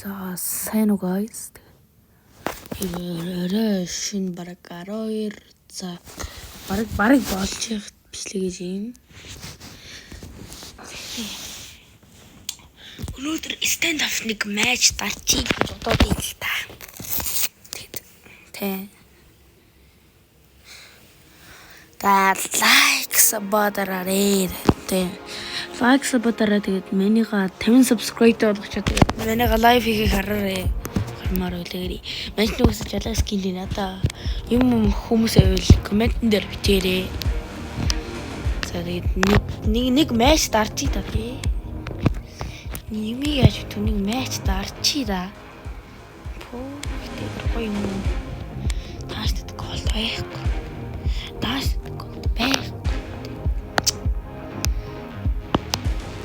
За сайн уу guys. Шин бараг 12 за бараг болж их бичлэг гэж юм. Өнөөдөр stand up нэг матч дарчих гэж бодоод ийм л та. Тэ. Та лайк сабадараа тэ. Лайк сабадараа тэгээд минийга 50 subscribe болгочоо тэгээд минийга лайв хийхийг хараарэ. Хармаар үлээрээ. Манайд нүгээс жалаа скин надаа юм хүмүүс авил комментэн дээр бичээрэй. За тэгээд нэг матч дарчих та тий. Ними яаж түүнийг матч дарчих да. Пөө тэгээд гоё юм. Тааштай гол байхгүй. Тааштай гол байхгүй.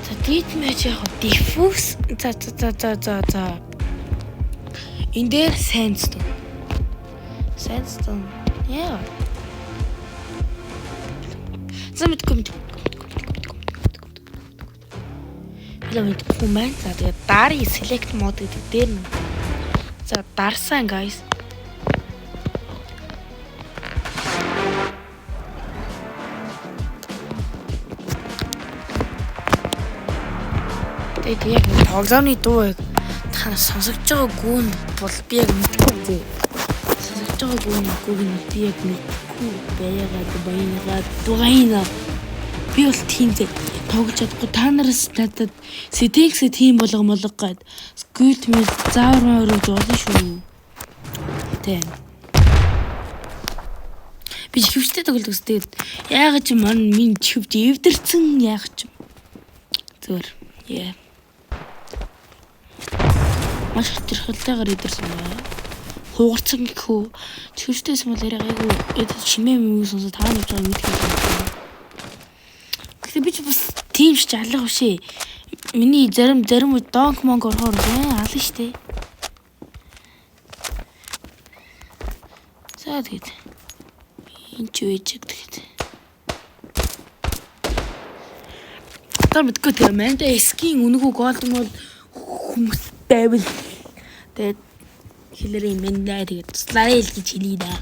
За дид матч яг диффус за. In there sandstone. Yeah. Замет комент. Ламет комент. За тэгээд дари select mode гэдэг дээр нь. За дарсан guys. Тэгээд яг тоглоомны дуу яг сонсогч байгаа гүн бол би яг мэдгүй. Сонсогч байгаа гүн би яг мэдгүй баягаа би бол тийм тоглож чадахгүй. Та нараас надад сэтгсээ тийм болгоо гад скүлт мэд заавар өрөөж болно шүү. Тэ. Би хөвчтэй тоглож тэгээд яагаад ч минь хөвч эвдэрсэн яагаад ч зөөр. Яа. Маш хэтэрхэлтэйгээр идэрсэн байна. Хугарцсан гэхүү. Чөвчтэйс мал яриа гайгүй. Шимээ мөнгө сонсоод тааны гэж мэдэх юм. Гэхдээ би ч бас тийм ч алга бишээ. Миний зарим үед донк монг орохоор ална штэ. За тэгээд энэ ч үеж тэгээд. Та мэдгүй тэгээ манда скин үнэгүй голден бол хүмүүс байвал тэгээд хэлэрээ мандаа тэгээд туслаарай л гэж хэлээ да.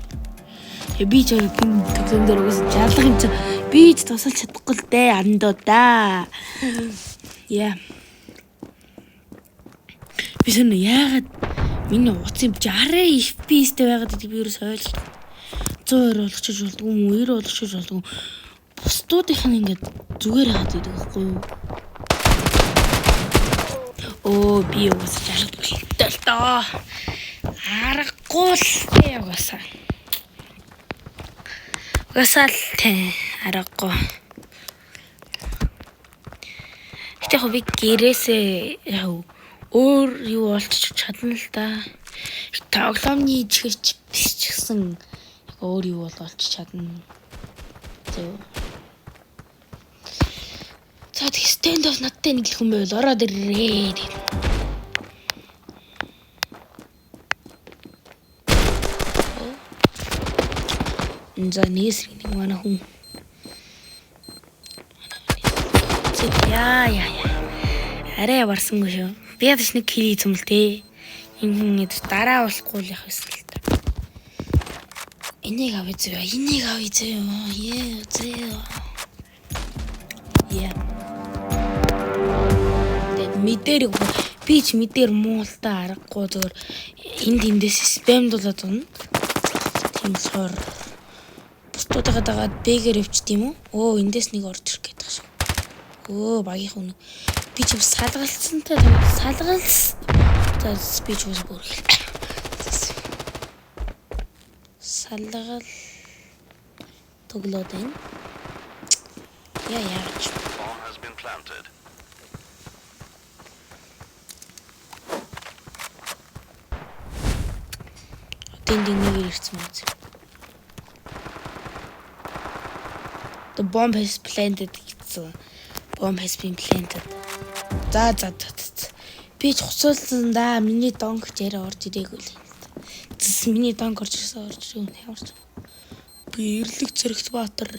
Тэгээ би ч төглөн дээр үгүй жаалах юм чи би ч тусалж чадахгүй л дээ андоо да. Яа. Би шинэ яагаад миний утсын 60 FPS-тэй байгаад гэдэг би ерөөс ойлж 120 болгочих болдгоо 90 болгочих болдгоо бусдуудынх нь ингээд зүгээр хаад байдаг байхгүй юу? Оо би уус жаргалтай л доо. Аргагүй л яваасаа. Уусаал тэ аргагүй. Гэтэ хөө би гэрээсээ яв өөр юу олчих чадна л да. Тоглоомны чихэрч биш ч гэсэн өөр юу олчих чадна. Зөв. За тэг stand up надтай нэг л хүн байвал ороод ирээ. За нийс нэг манай хүн. Яа. Арай яварсангүй шүү. Би ядаж нэг кили юм л дээ. Энэ хүн ядаж дараа болохгүй л явах байсан л та. Энийг авъя зөө. Yeah. Мэдэр би ч мэдэр муултаа аргагүй зүгээр эндээс спам дуулаад байна. Тийм сор. Бусдуудаа дагаад бэгэр өвчт юм уу? Оо эндээс нэг орж ирэх гээд байгаа шүү. Оо багийн хүн. Би ч салгалцсантай салгалс. За би ч үс бүр. Салгал тоглоод байна. Яа. Нэг ирсэн мэт. The bomb has planted гэсэн. Bomb has been planted. За. Би ч хуцуулсан да. Миний донк жараа орж ирээгүй л. Миний донк орж ирсэн яварч. Би эрлэг зэрэгт Баатар.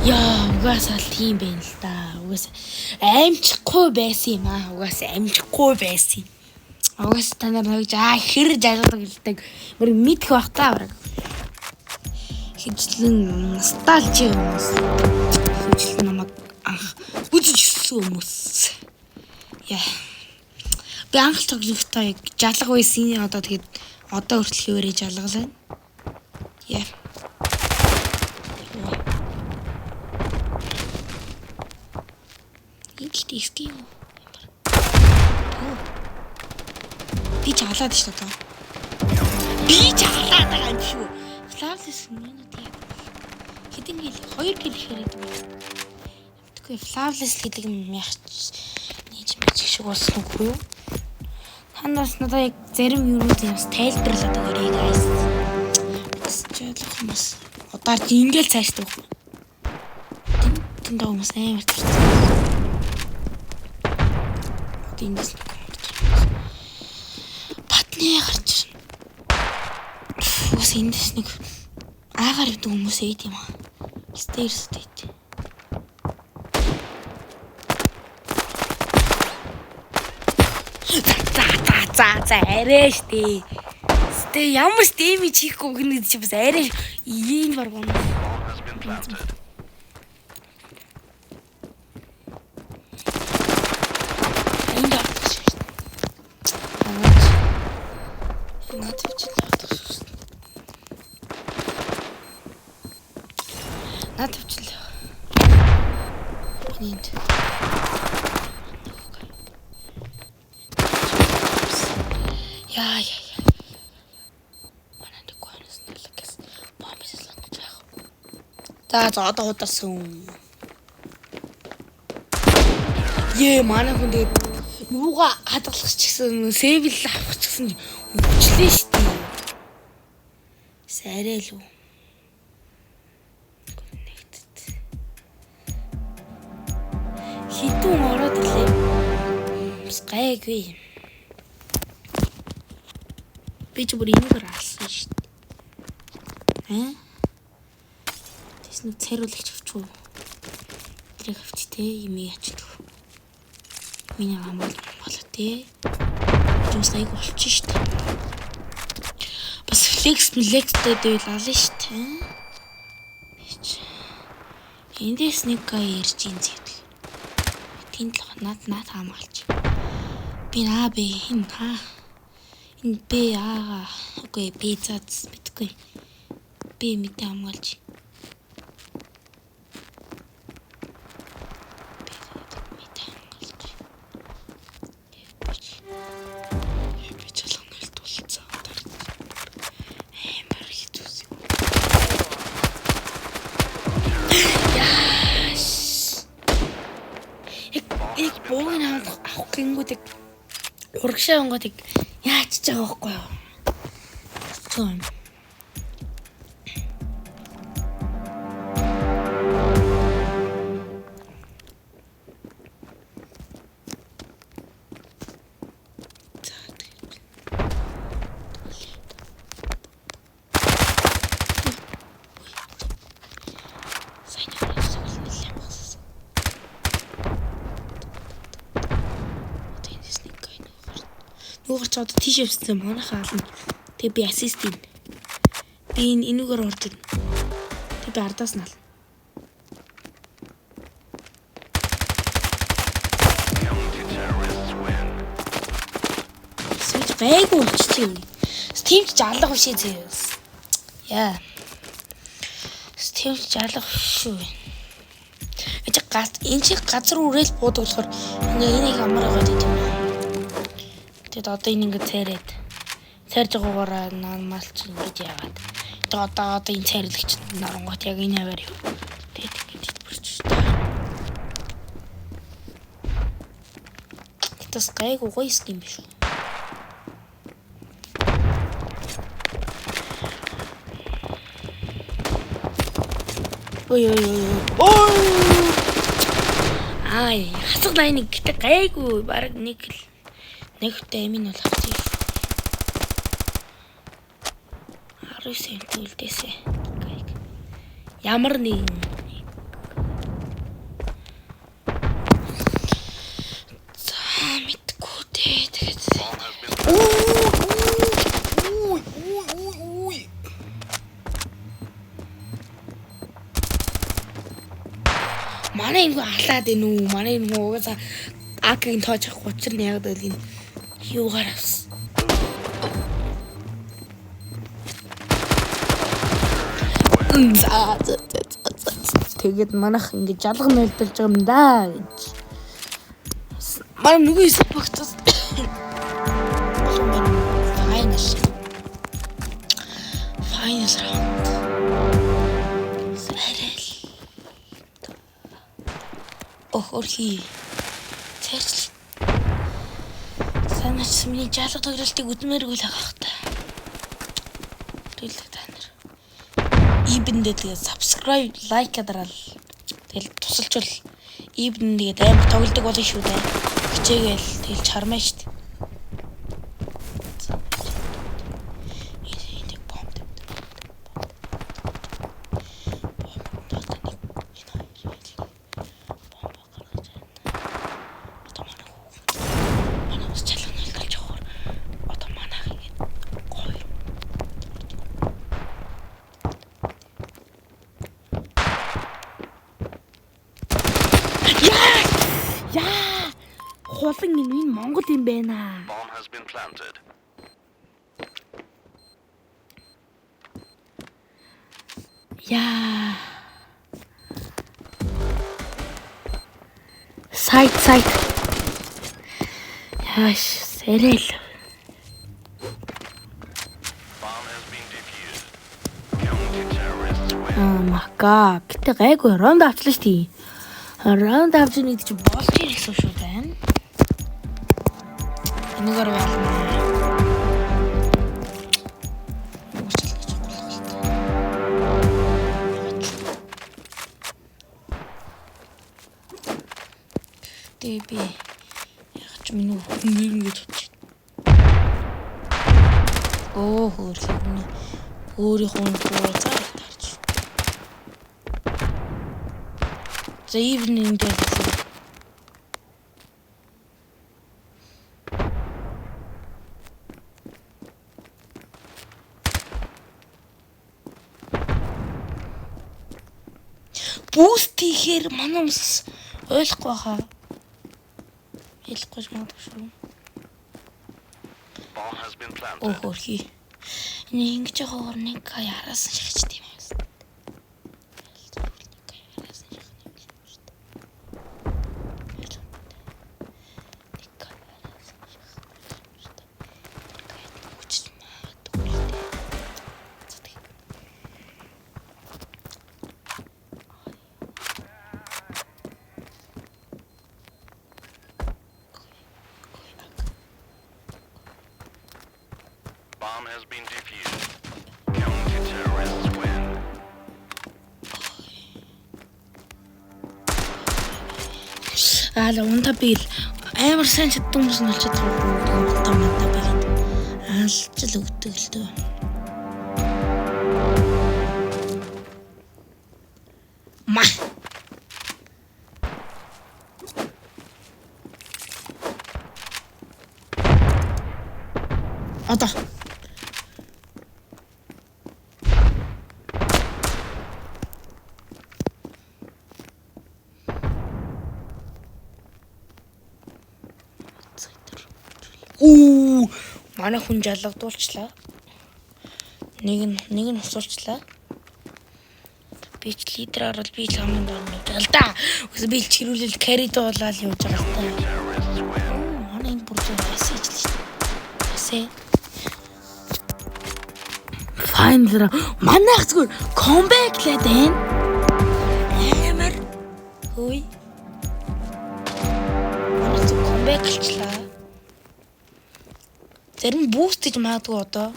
Яа, угаасаа тийм байна л да. Угаасаа амжихгүй байсан юм аа. Угаасаа амжихгүй байсан. Угаасаа та нар нэг хэр жаргалдаг гэлдэг. Мөр мэдэх бах та бараг. Хичлэн носталжи хүмүүс. Хичлэн намайг анх бүжижсэн хүмүүс. Яа. Би анх тоглохтой жалга байсан. Одоо тэгээд одоо хүртэл өөрөө жалгалаа. Яа. Иски. Би чаглаад шүү дээ. Би чаглаад байгаа юм шүү. Flawless минут яг хэдэн гэл 2 гэл хэрэг юм. Тэгэхгүй Flawless гэдэг юм яах нээж мэж шиг болсон үгүй юу? Танаас надад яг зарим юмнууд юмс тайлбарлаад өгөөрэй guys. Тэсчээл хүмүүс удаар ингээл цааштай өгөх. Тэнд хүмүүс амар тарцсан. Тэндээс батны гарч ус эндээс нэг аагаар идэг хүмүүс эйд юм аа. Стейрс дэйт. За арай штэ. Стэ ямар стейми чихгүй гэнэ чи бас арай ийм бар гоо. Яа. Манайд гонос нэлэкс. Бомбис лангаж яах. За одоо удасан. Манай хүн тэгээд юугаа хадгалах ч гэсэн сэвэл авах ч гэсэн өвчлээ штий. Сарай л үү. Хитүүн ороод ирлээ. Гайгүй. Би ч бүр энэгээр алсан шүү дээ. Тэс нэг цариулагч авчгүй. Тэрийг авч тээ юм ячдаг. Миний амбал болоо тээ. Жус айг болчих шүү дээ. Бас флекстэй дэвэл алан шүү дээ. Эндээс нэг гай ярьж ин зэвдэл. Тэнд л над хамгаалж. Би наа би хин хаа. Би окей би цац битгүй. Би мэдээ хамгаалж. Би чалганал тулцаа. Амар хитүүс. Яаш. Их богн авах гингүүд урагшаа онгод яачж байгаа байхгүй юу? Том. Нуугарч одоо тийш явсан манайхаа ална. Тэгээ би ассист юм. Би энүүгээр орж ирнэ. Тэгээ би ардаас нь ална. Сэвж гайгүй болчихлоо. Steam ч алга бишээ зөөс. Яа. Steam ч алга шүү. Энэ чи газар үрэл буудаг болохоор энийг амраа гэдэг юм. Тэгэд одоо энэ ингэ цайраад цайрж байгаагаараа малч ингэж яагаад. Тэгээд одоо энэ цайрлагч нарангот яг энэ аваар юу. Тэгэд ингэж бүрч шүү дээ. Тэс гайг гоё юм биш үү? Ой. Ай, хасаг лайныг гэдэг гайгүй баг нэг таймын бол авчих. 19 сент үлдээсэ. Ямар нэг нэг алаад байна уу? Манай нэг угаасаа АК-ийн тоож авах учир нь яг л юугаар авсан. Тэгээд манайх ингэ жалга нөлдөлж байгаа юм да гэж. Манай нүгөө саппортс. Final round. Сэрэл. Охорхи. Цэцэл. Санаач миний жалга тоглолтыг үдмээргүй л байгаа хта. Тэгэл та нар. Ибэндээ тэгээ subscribe, like дараал. Тэгэл тусалчвал ибэндээ амар тоглодог болно шүү дээ. Хичээгээл тэгэл чармаа штт. Хулан энэ Монгол юм байна. Яа. Сайт. Яаш, сэрэл. Мака, гэтээ гайгүй раунд авчлаа шүү дээ. Раунд авч нэг чи болж ирэх шүү дээ. Энэгээр байна. Тэби яг ч минь ингэж бодчих. Хөөрхөн. Өөрийнхөө цаар тарч. За evening дээр Boost хийхээр манамс ойлгохгүй хаа. Хэлэхгүй магадгүй шүү. Хөөрхи. Энэ ингэж явахаар нэг яраас шахаж тийм юм. Bomb has been defused. Counter-terrorists win. Унтабил амар сайн чаддаг хүмүүс нь олж чаддаг унтабил алчл өгдөг л дөө. Ма одоо манай хүн жалгадуулчлаа. Нэг нь усуулчлаа. Би ч лидер орол би л хамгийн дөрөв жалдаа. Үгүй би л чирүүлэл carry дуулаад явж байгаа хта. Манай энэ бүрдээ мессеж л шүү. Final манайх зүгээр comeback лээд байна. Амар хөөе. Манайх comeback болчлаа. Зарим boost гэж магадгүй одоо.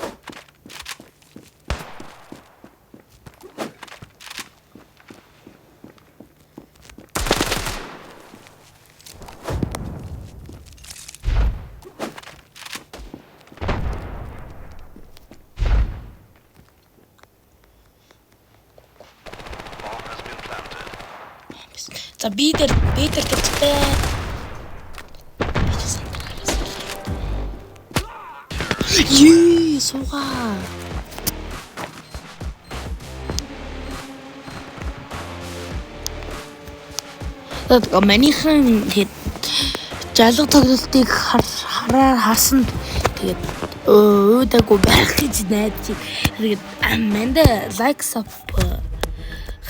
За би дээр тэгтэй. Суугаа. Тэгээд манийхан тэгээд жалга тоглолтыг харсан тэгээд өөдөөгүй байх гэж найдаж. Тэгээд манда лайк сап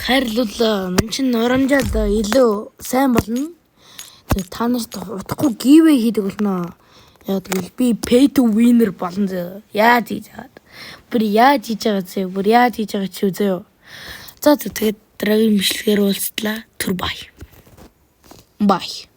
хайрлуул мань чин урамжаад илүү сайн болно. Тэгээд та нарт утгагүй гивэ хийдэг болно. Яа тэгэл би pay to winner болно зөө. Яаж хийж байгаа. Бүр яаж хийж байгаа зөө. Бүр яаж хийж байгаа ч үзөө. За тэгээд дараагийн бичлэгээр уулзтлаа. Түр бай. Bye.